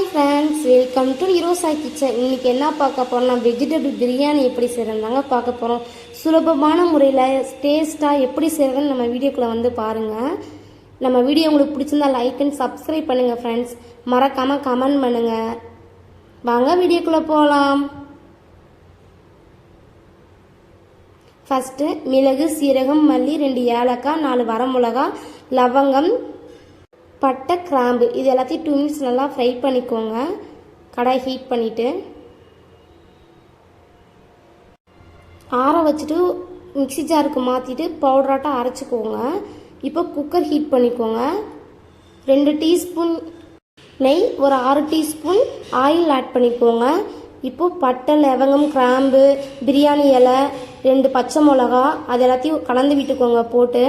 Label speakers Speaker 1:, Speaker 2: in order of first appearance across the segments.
Speaker 1: Hi friends, welcome to ஈரோசாய் kitchen. இன்றைக்கி என்ன பார்க்க போகிறோம்னா வெஜிடபிள் பிரியாணி எப்படி செய்கிறதாங்க பார்க்க போகிறோம். சுலபமான முறையில் டேஸ்ட்டாக எப்படி செய்கிறதுன்னு நம்ம வீடியோக்குள்ளே வந்து பாருங்கள். நம்ம வீடியோ உங்களுக்கு பிடிச்சிருந்தா லைக் அண்ட் சப்ஸ்கிரைப் பண்ணுங்கள் ஃப்ரெண்ட்ஸ். மறக்காமல் கமெண்ட் பண்ணுங்கள். வாங்க வீடியோக்குள்ளே போகலாம். ஃபஸ்ட்டு மிளகு, சீரகம், மல்லி, 2 ஏலக்காய், 4 வரமிளகா, லவங்கம், பட்டை, கிராம்பு இது எல்லாத்தையும் 2 மினிட்ஸ் நல்லா ஃப்ரை பண்ணிக்கோங்க. கடாய் ஹீட் பண்ணிவிட்டு ஆற வச்சுட்டு மிக்ஸி ஜாருக்கு மாற்றிட்டு பவுடராட்டம் அரைச்சிக்கோங்க. இப்போ குக்கர் ஹீட் பண்ணிக்கோங்க. 2 டீஸ்பூன் நெய், ஒரு 6 டீஸ்பூன் ஆயில் ஆட் பண்ணிக்கோங்க. இப்போது பட்டை, லவங்கம், கிராம்பு, பிரியாணி இலை, 2 பச்சை மிளகா அது எல்லாத்தையும் கலந்து விட்டுக்கோங்க போட்டு.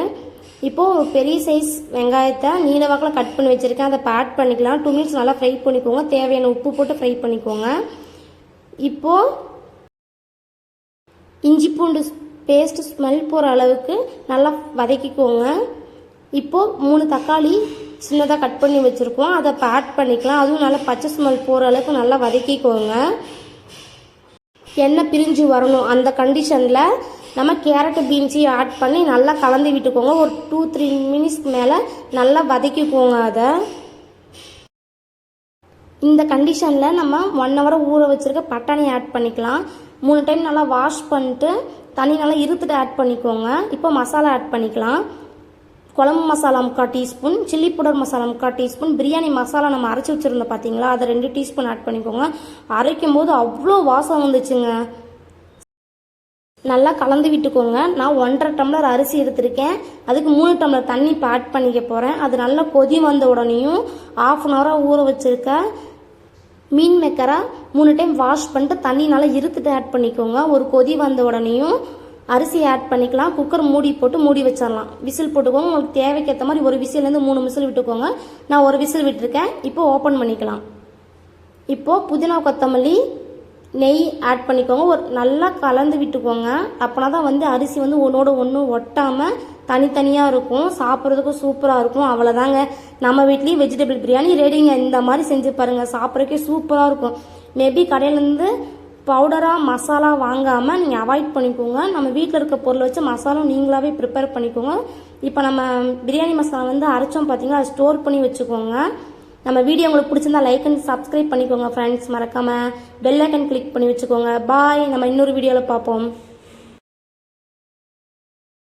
Speaker 1: இப்போது பெரிய சைஸ் வெங்காயத்தை நீல வாக்கில் கட் பண்ணி வச்சுருக்கேன், அதை ஆட் பண்ணிக்கலாம். 2 மினிட்ஸ் நல்லா ஃப்ரை பண்ணிக்கோங்க. தேவையான உப்பு போட்டு ஃப்ரை பண்ணிக்கோங்க. இப்போது இஞ்சி பூண்டு பேஸ்ட்டு ஸ்மெல் போகிற அளவுக்கு நல்லா வதக்கிக்கோங்க. இப்போது 3 தக்காளி சின்னதாக கட் பண்ணி வச்சுருக்கோம், அதை ஆட் பண்ணிக்கலாம். அதுவும் நல்லா பச்சை ஸ்மெல் போகிற அளவுக்கு நல்லா வதக்கிக்கோங்க. எண்ணெய் பிரிஞ்சு வரணும். அந்த கண்டிஷனில் நம்ம கேரட்டு பீன்ஸையும் ஆட் பண்ணி நல்லா கலந்து விட்டுக்கோங்க. ஒரு 2-3 மினிட்ஸ்க்கு மேலே நல்லா வதக்கிக்கோங்க. அதை இந்த கண்டிஷனில் நம்ம 1 ஹவர் ஊற வச்சுருக்க பட்டாணியை ஆட் பண்ணிக்கலாம். 3 டைம் நல்லா வாஷ் பண்ணிட்டு தண்ணி நல்லா இருத்துட்டு ஆட் பண்ணிக்கோங்க. இப்போ மசாலா ஆட் பண்ணிக்கலாம். குழம்பு masala 3/4 teaspoon, chilli powder masala 3/4 teaspoon, biryani masala நம்ம அரைச்சி வச்சுருந்தோம் பார்த்தீங்களா, அதை 2 டீஸ்பூன் ஆட் பண்ணிக்கோங்க. அரைக்கும் போது அவ்வளோ வாசம் வந்துச்சுங்க. நல்லா கலந்து விட்டுக்கோங்க. நான் 1.5 டம்ளர் அரிசி எடுத்திருக்கேன், அதுக்கு 3 டம்ளர் தண்ணி இப்போ ஆட் பண்ணிக்க போகிறேன். அது நல்லா கொதி வந்த உடனேயும் 1/2 ஹவராக ஊற வச்சுருக்க மீன் மேக்கரை 3 டைம் வாஷ் பண்ணிட்டு தண்ணி நல்லா இருத்துட்டு ஆட் பண்ணிக்கோங்க. ஒரு கொதி வந்த உடனேயும் அரிசியை ஆட் பண்ணிக்கலாம். குக்கர் மூடி போட்டு மூடி வச்சிடலாம். விசில் போட்டுக்கோங்க. உங்களுக்கு தேவைக்கு ஏற்ற மாதிரி 1 விசிலேருந்து 3 விசில் விட்டுக்கோங்க. நான் 1 விசில் விட்டுருக்கேன். இப்போ ஓப்பன் பண்ணிக்கலாம். இப்போது புதினா, கொத்தமல்லி, நெய் ஆட் பண்ணிக்கோங்க. ஒரு நல்லா கலந்து விட்டுக்கோங்க. அப்போனா தான் வந்து அரிசி வந்து ஒன்றோட ஒன்று ஒட்டாமல் தனித்தனியாக இருக்கும், சாப்பிட்றதுக்கும் சூப்பராக இருக்கும். அவ்வளோதாங்க, நம்ம வீட்லேயும் வெஜிடபிள் பிரியாணி ரெடிங்க. இந்த மாதிரி செஞ்சு பாருங்கள், சாப்பிட்றதுக்கே சூப்பராக இருக்கும். மேபி கடையிலேருந்து பவுடராக மசாலா வாங்காமல் நீங்கள் அவாய்ட் பண்ணிக்கோங்க. நம்ம வீட்டில் இருக்க பொருளை வச்சு மசாலா நீங்களாகவே ப்ரிப்பேர் பண்ணிக்கோங்க. இப்போ நம்ம பிரியாணி மசாலா வந்து அரைச்சோம் பார்த்தீங்களா, அதை ஸ்டோர் பண்ணி வச்சுக்கோங்க. நம்ம வீடியோ உங்களுக்கு பிடிச்சிருந்தா லைக் அண்ட் சப்ஸ்கிரைப் பண்ணிக்கோங்க ஃப்ரெண்ட்ஸ். மறக்காமல் பெல் ஐக்கன் கிளிக் பண்ணி வச்சுக்கோங்க. பாய். நம்ம இன்னொரு வீடியோவில் பார்ப்போம்.